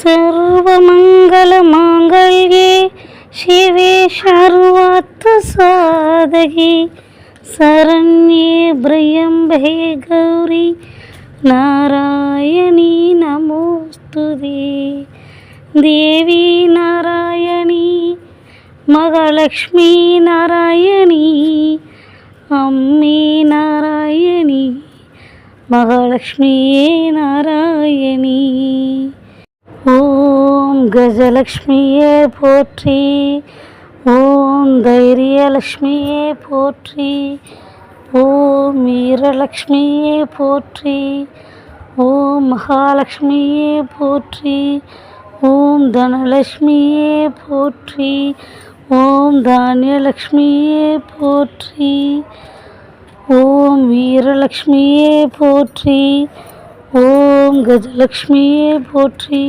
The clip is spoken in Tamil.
सर्वमङ्गलमाङ्गल्ये शिवे सर्वार्थसाधके शरण्ये त्र्यम्बके गौरी नारायणी नमोस्तुते। देवी नारायणी महालक्ष्मी नारायणी अम्मे नारायणी महालक्ष्मीये नारायणी। ஓம் கஜலக்ஷ்மியே போற்றி, ஓம் தைரியலக்ஷ்மியே போற்றி, ஓம் வீரலக்ஷ்மியே போற்றி, ஓம் மகாலட்சுமியே போற்றி, ஓம் தனலக்ஷ்மியே போற்றி, ஓம் தானியலக்ஷ்மியே போற்றி, ஓம் வீரலக்ஷ்மியே போற்றி, ஓம் கஜலக்ஷ்மியே போற்றி।